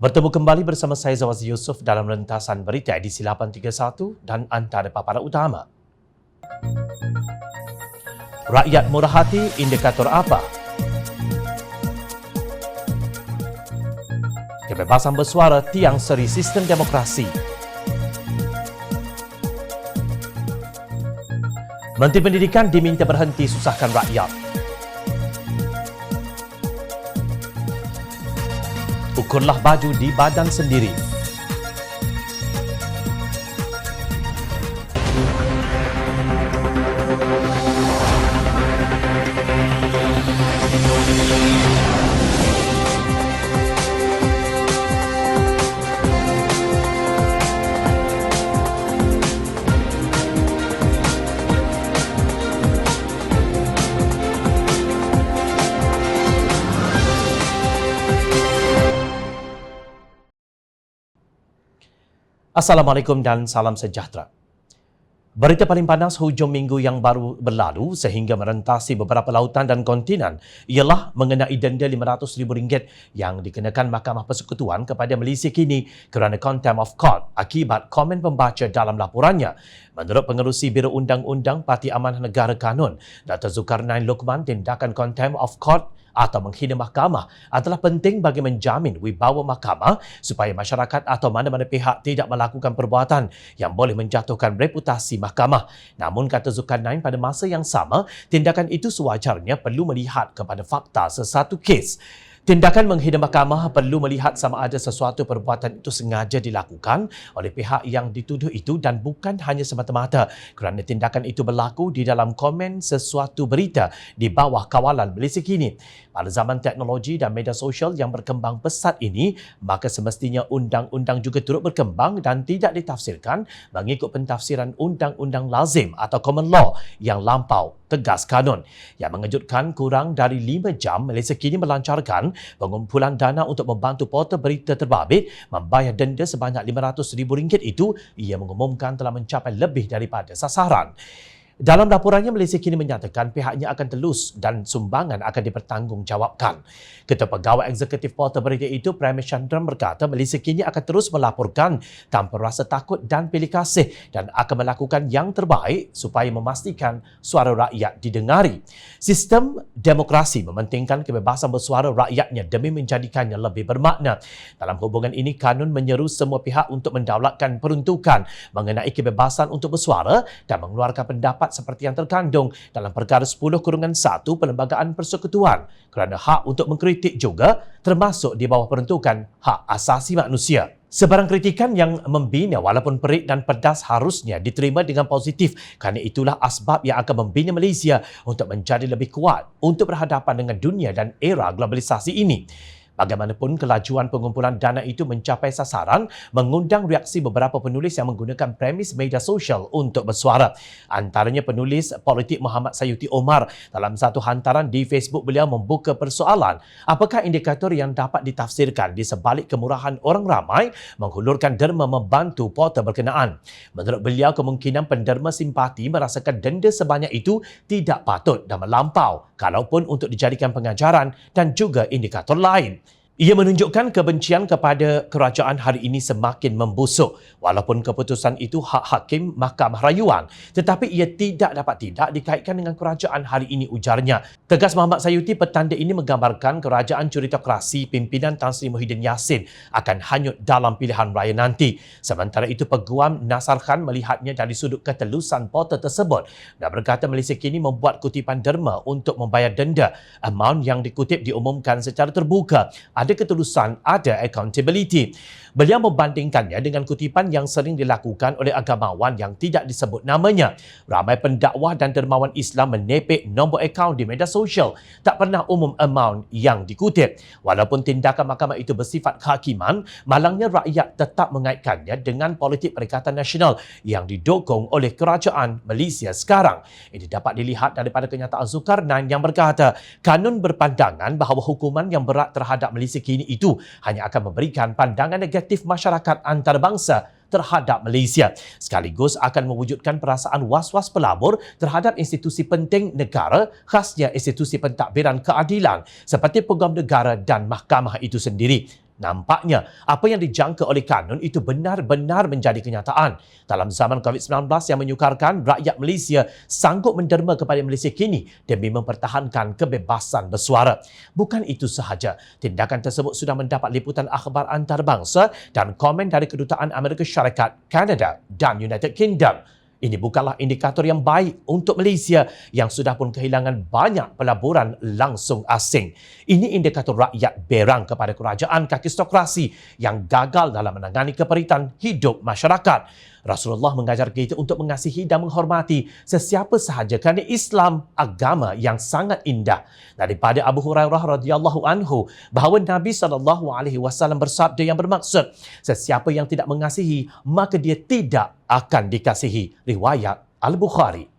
Bertemu kembali bersama saya Zawazi Yusof dalam rentasan berita edisi 831 dan antara paparan utama. Rakyat murah hati indikator apa? Kebebasan bersuara tiang seri sistem demokrasi. Menteri Pendidikan diminta berhenti susahkan rakyat. Ukurlah baju di badan sendiri. Assalamualaikum dan salam sejahtera. Berita paling panas hujung minggu yang baru berlalu sehingga merentasi beberapa lautan dan kontinen ialah mengenai denda RM500,000 yang dikenakan Mahkamah Persekutuan kepada Malaysia kini kerana contempt of court akibat komen pembaca dalam laporannya. Menurut Pengerusi Biro Undang-Undang Parti Amanah Negara Kanun, Dr. Zulkarnain Luqman, tindakan contempt of court atau menghina mahkamah adalah penting bagi menjamin wibawa mahkamah supaya masyarakat atau mana-mana pihak tidak melakukan perbuatan yang boleh menjatuhkan reputasi mahkamah. Namun, kata Zulkarnain, pada masa yang sama, tindakan itu sewajarnya perlu melihat kepada fakta sesuatu kes. Tindakan menghina mahkamah perlu melihat sama ada sesuatu perbuatan itu sengaja dilakukan oleh pihak yang dituduh itu dan bukan hanya semata-mata kerana tindakan itu berlaku di dalam komen sesuatu berita di bawah kawalan Malaysia kini. Pada zaman teknologi dan media sosial yang berkembang pesat ini, maka semestinya undang-undang juga turut berkembang dan tidak ditafsirkan mengikut pentafsiran undang-undang lazim atau common law yang lampau tegas kanun. Yang mengejutkan, kurang dari 5 jam Malaysia kini melancarkan pengumpulan dana untuk membantu portal berita terbabit membayar denda sebanyak RM500,000 itu. Ia mengumumkan telah mencapai lebih daripada sasaran. Dalam laporannya, Malaysia kini menyatakan pihaknya akan telus dan sumbangan akan dipertanggungjawabkan. Ketua Pegawai Eksekutif Portal Berita itu, Prem Chandran, berkata Malaysia kini akan terus melaporkan tanpa rasa takut dan pilih kasih dan akan melakukan yang terbaik supaya memastikan suara rakyat didengari. Sistem demokrasi mementingkan kebebasan bersuara rakyatnya demi menjadikannya lebih bermakna. Dalam hubungan ini, kanun menyeru semua pihak untuk mendaulatkan peruntukan mengenai kebebasan untuk bersuara dan mengeluarkan pendapat seperti yang terkandung dalam Perkara 10/1 Perlembagaan Persekutuan kerana hak untuk mengkritik juga termasuk di bawah peruntukan hak asasi manusia. Sebarang kritikan yang membina walaupun perik dan pedas harusnya diterima dengan positif kerana itulah asbab yang akan membina Malaysia untuk menjadi lebih kuat untuk berhadapan dengan dunia dan era globalisasi ini. Bagaimanapun, kelajuan pengumpulan dana itu mencapai sasaran mengundang reaksi beberapa penulis yang menggunakan premis media sosial untuk bersuara. Antaranya penulis politik Muhammad Sayuti Omar. Dalam satu hantaran di Facebook, beliau membuka persoalan apakah indikator yang dapat ditafsirkan di sebalik kemurahan orang ramai menghulurkan derma membantu portal berkenaan. Menurut beliau, kemungkinan penderma simpati merasakan denda sebanyak itu tidak patut dan melampau kalaupun untuk dijadikan pengajaran dan juga indikator lain. Ia menunjukkan kebencian kepada kerajaan hari ini semakin membusuk. Walaupun keputusan itu hak hakim Mahkamah Rayuan, tetapi ia tidak dikaitkan dengan kerajaan hari ini, ujarnya. Tegas Muhammad Sayuti, petanda ini menggambarkan kerajaan curitokrasi pimpinan Tan Sri Muhyiddin Yassin akan hanyut dalam pilihan raya nanti. Sementara itu, Peguam Nasar Khan melihatnya dari sudut ketelusan portal tersebut dan berkata Malaysia kini membuat kutipan derma untuk membayar denda. Amount yang dikutip diumumkan secara terbuka. Ada ketulusan, ada accountability. Beliau membandingkannya dengan kutipan yang sering dilakukan oleh agamawan yang tidak disebut namanya. Ramai pendakwah dan dermawan Islam menepek nombor akaun di media sosial. Tak pernah umum amount yang dikutip. Walaupun tindakan mahkamah itu bersifat kehakiman, malangnya rakyat tetap mengaitkannya dengan politik Perikatan Nasional yang didukung oleh kerajaan Malaysia sekarang. Ini dapat dilihat daripada kenyataan Zulkarnain yang berkata, kanun berpandangan bahawa hukuman yang berat terhadap Malaysia kini itu hanya akan memberikan pandangan negatif masyarakat antarabangsa terhadap Malaysia, sekaligus akan mewujudkan perasaan was-was pelabur terhadap institusi penting negara, khasnya institusi pentadbiran keadilan seperti Peguam Negara dan mahkamah itu sendiri. Nampaknya, apa yang dijangka oleh kanun itu benar-benar menjadi kenyataan. Dalam zaman COVID-19 yang menyukarkan, rakyat Malaysia sanggup menderma kepada Malaysia kini demi mempertahankan kebebasan bersuara. Bukan itu sahaja, tindakan tersebut sudah mendapat liputan akhbar antarabangsa dan komen dari Kedutaan Amerika Syarikat, Kanada dan United Kingdom. Ini bukanlah indikator yang baik untuk Malaysia yang sudah pun kehilangan banyak pelaburan langsung asing. Ini indikator rakyat berang kepada kerajaan kakistokrasi yang gagal dalam menangani keperitan hidup masyarakat. Rasulullah mengajar kita untuk mengasihi dan menghormati sesiapa sahaja kerana Islam agama yang sangat indah. Daripada Abu Hurairah radhiyallahu anhu bahawa Nabi SAW bersabda yang bermaksud, sesiapa yang tidak mengasihi maka dia tidak akan dikasihi. Riwayat Al-Bukhari.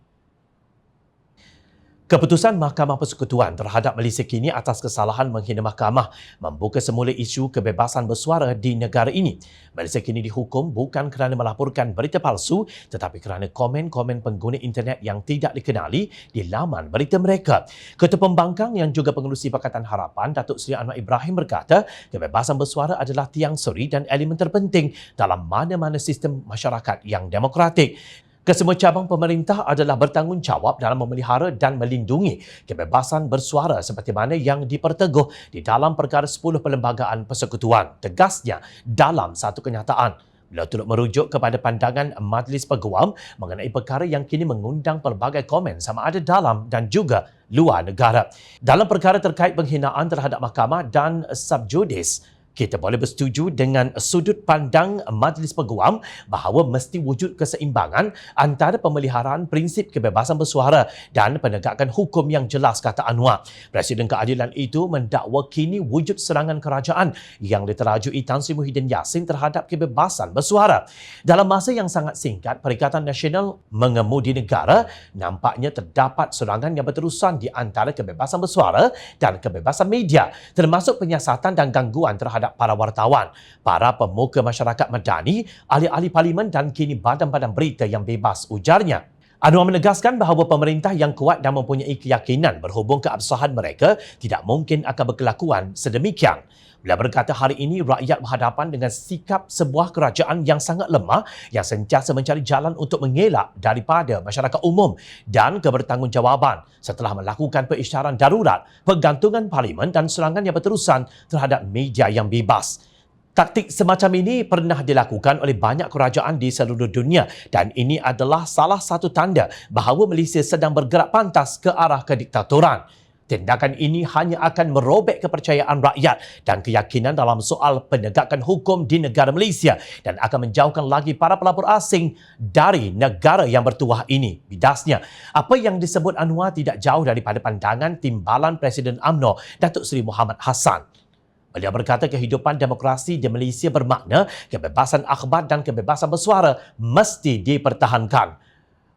Keputusan Mahkamah Persekutuan terhadap Malaysia kini atas kesalahan menghina mahkamah membuka semula isu kebebasan bersuara di negara ini. Malaysia kini dihukum bukan kerana melaporkan berita palsu tetapi kerana komen-komen pengguna internet yang tidak dikenali di laman berita mereka. Ketua Pembangkang yang juga pengerusi Pakatan Harapan, Datuk Seri Anwar Ibrahim berkata, kebebasan bersuara adalah tiang suri dan elemen terpenting dalam mana-mana sistem masyarakat yang demokratik. Kesemua cabang pemerintah adalah bertanggungjawab dalam memelihara dan melindungi kebebasan bersuara seperti mana yang diperteguh di dalam perkara 10 Perlembagaan Persekutuan. Tegasnya dalam satu kenyataan. Beliau turut merujuk kepada pandangan Majlis Peguam mengenai perkara yang kini mengundang pelbagai komen sama ada dalam dan juga luar negara. Dalam perkara terkait penghinaan terhadap mahkamah dan subjudis, kita boleh bersetuju dengan sudut pandang Majlis Peguam bahawa mesti wujud keseimbangan antara pemeliharaan prinsip kebebasan bersuara dan penegakan hukum yang jelas, kata Anwar. Presiden Keadilan itu mendakwa kini wujud serangan kerajaan yang diterajui Tan Sri Muhyiddin Yassin terhadap kebebasan bersuara. Dalam masa yang sangat singkat, Perikatan Nasional mengemudi negara, nampaknya terdapat serangan yang berterusan di antara kebebasan bersuara dan kebebasan media, termasuk penyiasatan dan gangguan terhadap para wartawan, para pemuka masyarakat madani, ahli-ahli parlimen dan kini badan-badan berita yang bebas, ujarnya. Anwar menegaskan bahawa pemerintah yang kuat dan mempunyai keyakinan berhubung keabsahan mereka tidak mungkin akan berkelakuan sedemikian. Beliau berkata hari ini rakyat berhadapan dengan sikap sebuah kerajaan yang sangat lemah yang sentiasa mencari jalan untuk mengelak daripada masyarakat umum dan kebertanggungjawaban setelah melakukan pengisyaran darurat, pergantungan parlimen dan serangan yang berterusan terhadap media yang bebas. Taktik semacam ini pernah dilakukan oleh banyak kerajaan di seluruh dunia dan ini adalah salah satu tanda bahawa Malaysia sedang bergerak pantas ke arah kediktatoran. Tindakan ini hanya akan merobek kepercayaan rakyat dan keyakinan dalam soal penegakan hukum di negara Malaysia dan akan menjauhkan lagi para pelapor asing dari negara yang bertuah ini. Bidasnya, apa yang disebut Anwar tidak jauh daripada pandangan timbalan Presiden UMNO, Datuk Seri Mohamad Hassan. Beliau berkata kehidupan demokrasi di Malaysia bermakna kebebasan akhbar dan kebebasan bersuara mesti dipertahankan.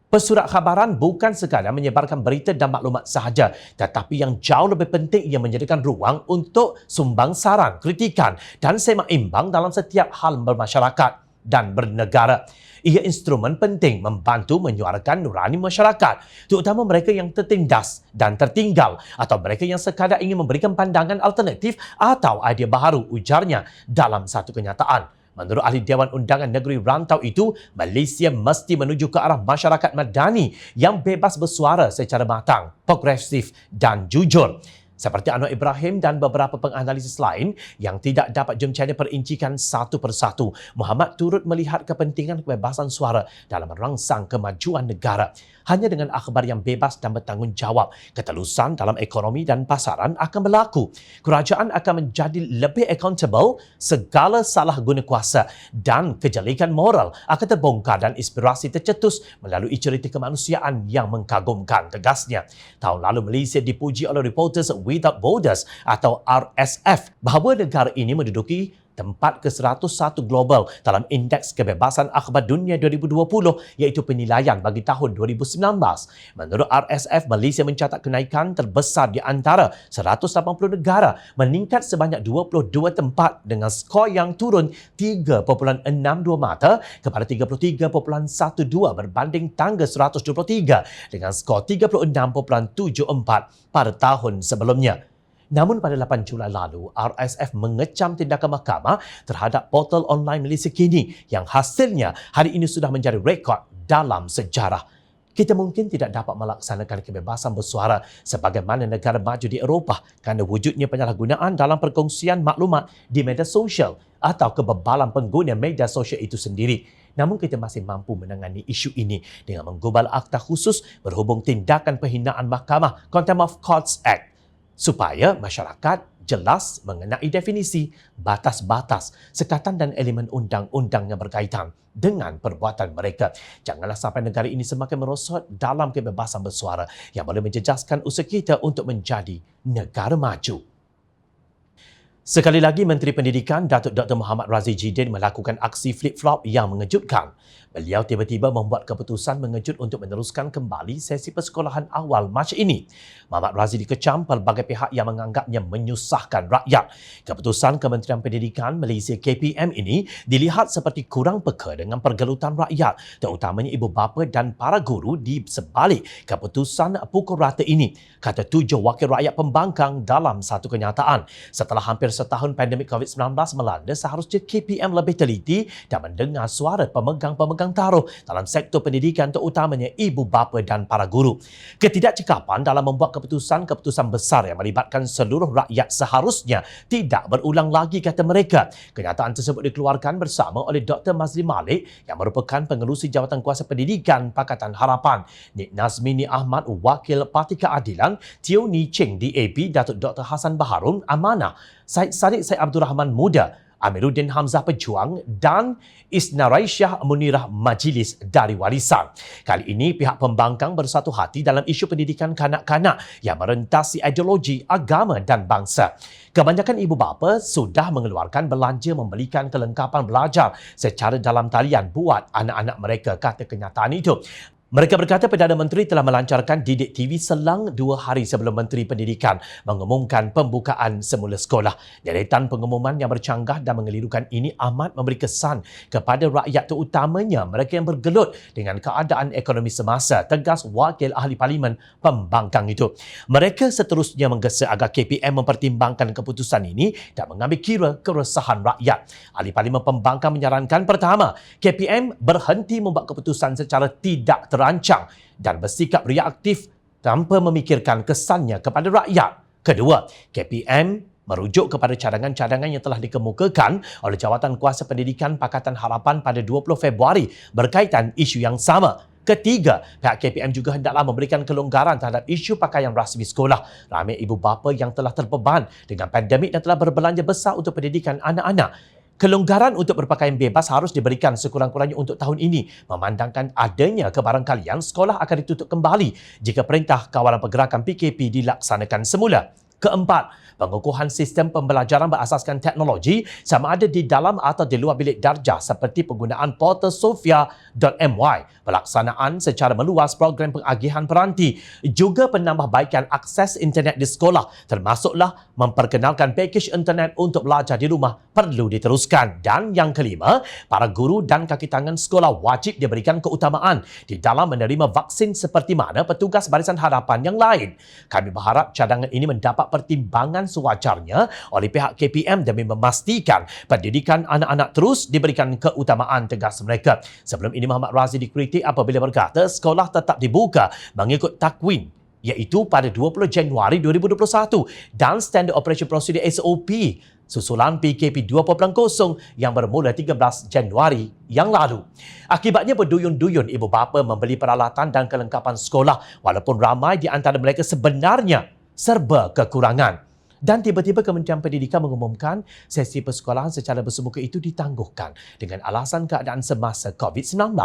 Pesurat khabaran bukan sekadar menyebarkan berita dan maklumat sahaja, tetapi yang jauh lebih penting ia menyediakan ruang untuk sumbang saran, kritikan dan semak imbang dalam setiap hal bermasyarakat dan bernegara. Ia instrumen penting membantu menyuarakan nurani masyarakat, terutama mereka yang tertindas dan tertinggal atau mereka yang sekadar ingin memberikan pandangan alternatif atau idea baharu, ujarnya dalam satu kenyataan. Menurut ahli Dewan Undangan Negeri Rantau itu, Malaysia mesti menuju ke arah masyarakat madani yang bebas bersuara secara matang, progresif dan jujur. Seperti Anwar Ibrahim dan beberapa penganalisis lain yang tidak dapat jom channel perincikan satu persatu, Muhammad turut melihat kepentingan kebebasan suara dalam merangsang kemajuan negara. Hanya dengan akhbar yang bebas dan bertanggungjawab, ketelusan dalam ekonomi dan pasaran akan berlaku. Kerajaan akan menjadi lebih accountable, segala salah guna kuasa dan kejelikan moral akan terbongkar dan inspirasi tercetus melalui cerita kemanusiaan yang mengagumkan, tegasnya. Tahun lalu Malaysia dipuji oleh Reporters Without Borders atau RSF bahawa negara ini menduduki tempat ke-101 global dalam Indeks Kebebasan Akhbar Dunia 2020 iaitu penilaian bagi tahun 2019. Menurut RSF, Malaysia mencatat kenaikan terbesar di antara 180 negara, meningkat sebanyak 22 tempat dengan skor yang turun 3.62 mata kepada 33.12 berbanding tangga 123 dengan skor 36.74 pada tahun sebelumnya. Namun pada 8 Julai lalu, RSF mengecam tindakan mahkamah terhadap portal online Malaysia Kini yang hasilnya hari ini sudah menjadi rekod dalam sejarah. Kita mungkin tidak dapat melaksanakan kebebasan bersuara sebagaimana negara maju di Eropah kerana wujudnya penyalahgunaan dalam perkongsian maklumat di media sosial atau kebebalan pengguna media sosial itu sendiri. Namun kita masih mampu menangani isu ini dengan menggubal akta khusus berhubung tindakan penghinaan mahkamah Contempt of Courts Act supaya masyarakat jelas mengenai definisi, batas-batas, sekatan dan elemen undang-undang yang berkaitan dengan perbuatan mereka. Janganlah sampai negara ini semakin merosot dalam kebebasan bersuara yang boleh menjejaskan usaha kita untuk menjadi negara maju. Sekali lagi, Menteri Pendidikan Datuk Dr. Muhammad Razif Jidin melakukan aksi flip-flop yang mengejutkan. Beliau tiba-tiba membuat keputusan mengejut untuk meneruskan kembali sesi persekolahan awal Mac ini. Muhammad Razif dikecam pelbagai pihak yang menganggapnya menyusahkan rakyat. Keputusan Kementerian Pendidikan Malaysia KPM ini dilihat seperti kurang peka dengan pergelutan rakyat, terutamanya ibu bapa dan para guru di sebalik keputusan pukul rata ini, kata 7 wakil rakyat pembangkang dalam satu kenyataan. Setelah hampir setahun pandemik COVID-19 melanda, seharusnya KPM lebih teliti dan mendengar suara pemegang-pemegang taruh dalam sektor pendidikan, terutamanya ibu bapa dan para guru. Ketidakcekapan dalam membuat keputusan-keputusan besar yang melibatkan seluruh rakyat seharusnya tidak berulang lagi, kata mereka. Kenyataan tersebut dikeluarkan bersama oleh Dr. Mazli Malik yang merupakan pengerusi Jawatan Kuasa Pendidikan Pakatan Harapan, Nik Nazmini Ahmad Wakil Parti Keadilan, Teo Ni Cheng DAP, Datuk Dr. Hassan Baharun Amanah, Syed Sadiq Syed Abdul Rahman Muda, Amiruddin Hamzah Pejuang dan Isna Raisyah Munirah Majlis dari Warisan. Kali ini pihak pembangkang bersatu hati dalam isu pendidikan kanak-kanak yang merentasi ideologi, agama dan bangsa. Kebanyakan ibu bapa sudah mengeluarkan belanja membelikan kelengkapan belajar secara dalam talian buat anak-anak mereka, kata kenyataan itu. Mereka berkata Perdana Menteri telah melancarkan didik TV selang 2 hari sebelum Menteri Pendidikan mengumumkan pembukaan semula sekolah. Deretan pengumuman yang bercanggah dan mengelirukan ini amat memberi kesan kepada rakyat, terutamanya mereka yang bergelut dengan keadaan ekonomi semasa, tegas Wakil Ahli Parlimen pembangkang itu. Mereka seterusnya menggesa agar KPM mempertimbangkan keputusan ini dan mengambil kira keresahan rakyat. Ahli Parlimen pembangkang menyarankan, pertama, KPM berhenti membuat keputusan secara tidak terancang dan bersikap reaktif tanpa memikirkan kesannya kepada rakyat. Kedua, KPM merujuk kepada cadangan-cadangan yang telah dikemukakan oleh Jawatan Kuasa Pendidikan Pakatan Harapan pada 20 Februari berkaitan isu yang sama. Ketiga, pihak KPM juga hendaklah memberikan kelonggaran terhadap isu pakaian rasmi sekolah. Ramai ibu bapa yang telah terbeban dengan pandemik dan telah berbelanja besar untuk pendidikan anak-anak. Kelonggaran untuk berpakaian bebas harus diberikan sekurang-kurangnya untuk tahun ini, memandangkan adanya kebarangkalian sekolah akan ditutup kembali jika Perintah Kawalan Pergerakan PKP dilaksanakan semula. Keempat, pengukuhan sistem pembelajaran berasaskan teknologi sama ada di dalam atau di luar bilik darjah seperti penggunaan portal Sofia.my, pelaksanaan secara meluas program pengagihan peranti, juga penambahbaikan akses internet di sekolah, termasuklah memperkenalkan pakej internet untuk belajar di rumah perlu diteruskan. Dan yang kelima, para guru dan kaki tangan sekolah wajib diberikan keutamaan di dalam menerima vaksin seperti mana petugas Barisan Harapan yang lain. Kami berharap cadangan ini mendapat pertimbangan sewajarnya oleh pihak KPM demi memastikan pendidikan anak-anak terus diberikan keutamaan, tegas mereka. Sebelum ini Muhammad Razif dikritik apabila berkata sekolah tetap dibuka mengikut takwim, iaitu pada 20 Januari 2021 dan Standard Operation Procedure SOP susulan PKP 2.0 yang bermula 13 Januari yang lalu. Akibatnya berduyun-duyun ibu bapa membeli peralatan dan kelengkapan sekolah walaupun ramai di antara mereka sebenarnya serba kekurangan. Dan tiba-tiba Kementerian Pendidikan mengumumkan sesi persekolahan secara bersemuka itu ditangguhkan dengan alasan keadaan semasa COVID-19.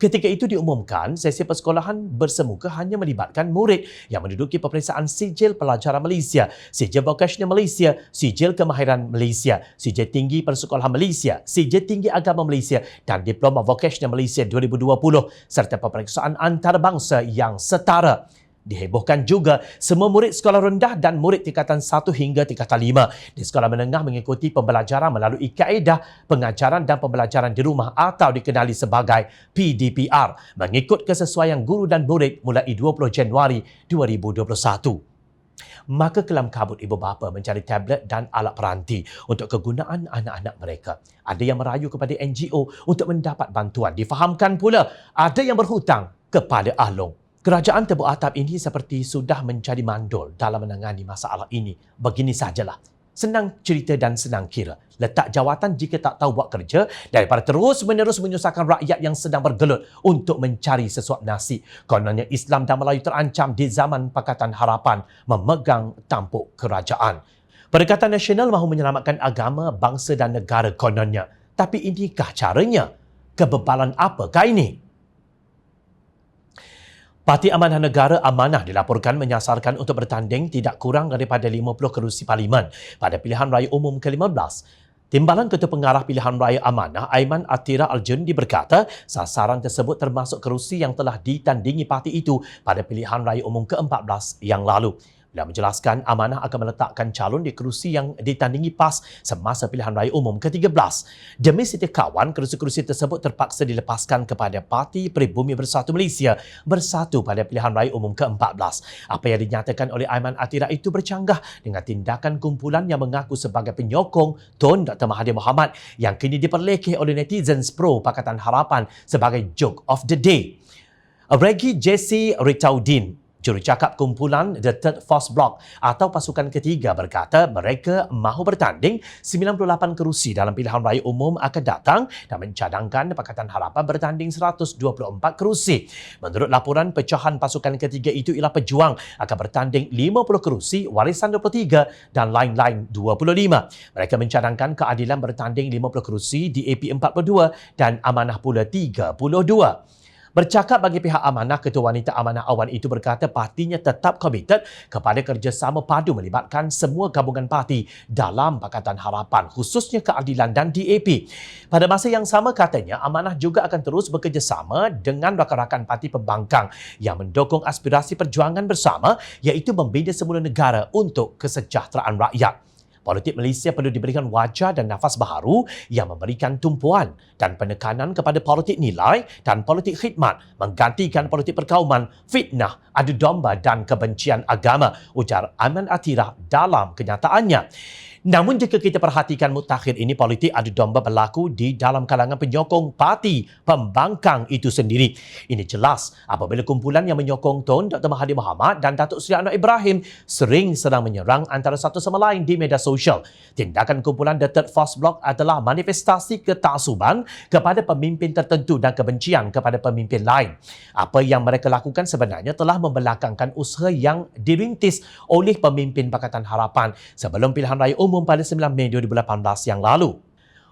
Ketika itu diumumkan, sesi persekolahan bersemuka hanya melibatkan murid yang menduduki peperiksaan Sijil Pelajaran Malaysia, Sijil Vocational Malaysia, Sijil Kemahiran Malaysia, Sijil Tinggi Persekolahan Malaysia, Sijil Tinggi Agama Malaysia dan Diploma Vocational Malaysia 2020 serta peperiksaan antarabangsa yang setara. Dihebohkan juga semua murid sekolah rendah dan murid tingkatan 1 hingga tingkatan 5 di sekolah menengah mengikuti pembelajaran melalui kaedah pengajaran dan pembelajaran di rumah atau dikenali sebagai PDPR mengikut kesesuaian guru dan murid mulai 20 Januari 2021. Maka kelam kabut ibu bapa mencari tablet dan alat peranti untuk kegunaan anak-anak mereka. Ada yang merayu kepada NGO untuk mendapat bantuan. Difahamkan pula ada yang berhutang kepada Along. Kerajaan tebuk atap ini seperti sudah menjadi mandul dalam menangani masalah ini. Begini sajalah. Senang cerita dan senang kira. Letak jawatan jika tak tahu buat kerja daripada terus-menerus menyusahkan rakyat yang sedang bergelut untuk mencari sesuap nasi. Kononnya Islam dan Melayu terancam di zaman Pakatan Harapan memegang tampuk kerajaan. Perikatan Nasional mahu menyelamatkan agama, bangsa dan negara kononnya. Tapi inikah caranya? Kebebalan apakah ini? Parti Amanah Negara Amanah dilaporkan menyasarkan untuk bertanding tidak kurang daripada 50 kerusi parlimen pada pilihan raya umum ke-15. Timbalan Ketua Pengarah Pilihan Raya Amanah, Aiman Atira Al-Jundi berkata, sasaran tersebut termasuk kerusi yang telah ditandingi parti itu pada pilihan raya umum ke-14 yang lalu. Beliau menjelaskan Amanah akan meletakkan calon di kerusi yang ditandingi PAS semasa pilihan raya umum ke-13. Demi setia kawan, kerusi-kerusi tersebut terpaksa dilepaskan kepada Parti Pribumi Bersatu Malaysia bersatu pada pilihan raya umum ke-14. Apa yang dinyatakan oleh Aiman Atira itu bercanggah dengan tindakan kumpulan yang mengaku sebagai penyokong Tun Dr. Mahathir Mohamad yang kini diperlekeh oleh netizens pro Pakatan Harapan sebagai joke of the day. Regi Jesse Ritaudin, jurucakap kumpulan The Third Force Bloc atau pasukan ketiga berkata mereka mahu bertanding 98 kerusi dalam pilihan raya umum akan datang dan mencadangkan Pakatan Harapan bertanding 124 kerusi. Menurut laporan, pecahan pasukan ketiga itu ialah Pejuang akan bertanding 50 kerusi, Warisan 23 dan lain-lain 25. Mereka mencadangkan Keadilan bertanding 50 kerusi, DAP 42 dan Amanah pula 32. Bercakap bagi pihak Amanah, Ketua Wanita Amanah Awan itu berkata partinya tetap komited kepada kerjasama padu melibatkan semua gabungan parti dalam Pakatan Harapan, khususnya Keadilan dan DAP. Pada masa yang sama katanya, Amanah juga akan terus bekerjasama dengan rakan-rakan parti pembangkang yang mendukung aspirasi perjuangan bersama iaitu membina semula negara untuk kesejahteraan rakyat. Politik Malaysia perlu diberikan wajah dan nafas baharu yang memberikan tumpuan dan penekanan kepada politik nilai dan politik khidmat, menggantikan politik perkauman, fitnah, adu domba dan kebencian agama, ujar Aiman Atira dalam kenyataannya. Namun jika kita perhatikan mutakhir ini, politik adu domba berlaku di dalam kalangan penyokong parti pembangkang itu sendiri. Ini jelas apabila kumpulan yang menyokong Tun Dr. Mahathir Mohamad dan Datuk Seri Anwar Ibrahim sering sedang menyerang antara satu sama lain di media sosial. Tindakan kumpulan The Third Force Bloc adalah manifestasi ketaksuban kepada pemimpin tertentu dan kebencian kepada pemimpin lain. Apa yang mereka lakukan sebenarnya telah membelakangkan usaha yang dirintis oleh pemimpin Pakatan Harapan sebelum pilihan raya umum pada 9 Mei 2018 yang lalu.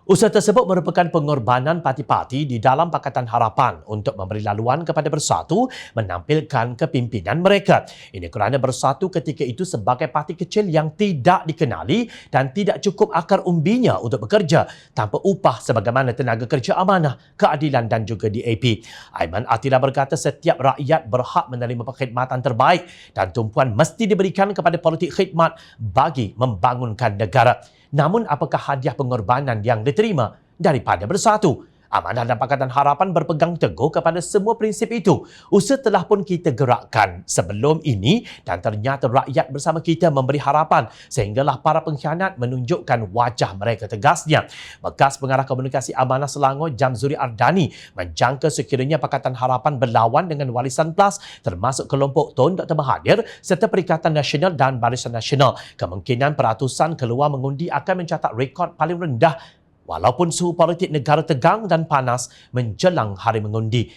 Usaha tersebut merupakan pengorbanan parti-parti di dalam Pakatan Harapan untuk memberi laluan kepada Bersatu menampilkan kepimpinan mereka. Ini kerana Bersatu ketika itu sebagai parti kecil yang tidak dikenali dan tidak cukup akar umbinya untuk bekerja tanpa upah sebagaimana tenaga kerja Amanah, Keadilan dan juga DAP. Aiman Atira berkata setiap rakyat berhak menerima perkhidmatan terbaik dan tumpuan mesti diberikan kepada politik khidmat bagi membangunkan negara. Namun apakah hadiah pengorbanan yang diterima daripada Bersatu? Amanah dan Pakatan Harapan berpegang teguh kepada semua prinsip itu. Usaha telah pun kita gerakkan sebelum ini dan ternyata rakyat bersama kita memberi harapan sehinggalah para pengkhianat menunjukkan wajah mereka tegasnya. Bekas Pengarah Komunikasi Amanah Selangor Jamzuri Ardani menjangka sekiranya Pakatan Harapan berlawan dengan Warisan Plus termasuk kelompok Tun Dr. Mahathir serta Perikatan Nasional dan Barisan Nasional. Kemungkinan peratusan keluar mengundi akan mencatat rekod paling rendah walaupun suhu politik negara tegang dan panas menjelang hari mengundi.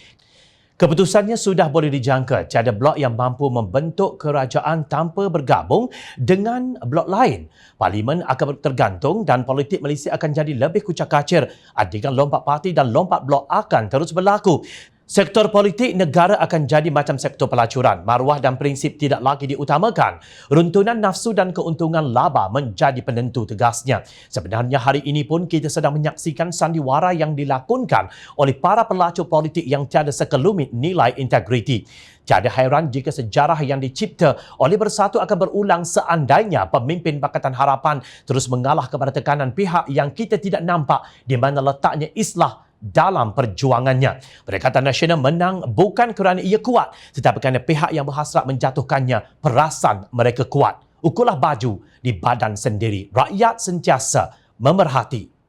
Keputusannya sudah boleh dijangka, tiada blok yang mampu membentuk kerajaan tanpa bergabung dengan blok lain. Parlimen akan tergantung dan politik Malaysia akan jadi lebih kucak-kacir. Adegan lompat parti dan lompat blok akan terus berlaku. Sektor politik negara akan jadi macam sektor pelacuran. Maruah dan prinsip tidak lagi diutamakan. Runtunan nafsu dan keuntungan laba menjadi penentu, tegasnya. Sebenarnya hari ini pun kita sedang menyaksikan sandiwara yang dilakonkan oleh para pelacur politik yang tiada sekelumit nilai integriti. Tiada hairan jika sejarah yang dicipta oleh Bersatu akan berulang seandainya pemimpin Pakatan Harapan terus mengalah kepada tekanan pihak yang kita tidak nampak di mana letaknya islah dalam perjuangannya. Perikatan Nasional menang bukan kerana ia kuat, tetapi kerana pihak yang berhasrat menjatuhkannya perasan mereka kuat. Ukurlah baju di badan sendiri. Rakyat sentiasa memerhati.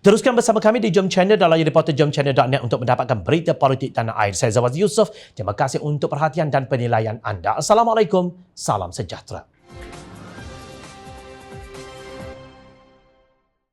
Teruskan bersama kami di Jom Channel dan layar reporter jomchannel.net untuk mendapatkan berita politik tanah air. Saya Zawaz Yusof. Terima kasih untuk perhatian dan penilaian anda. Assalamualaikum. Salam sejahtera.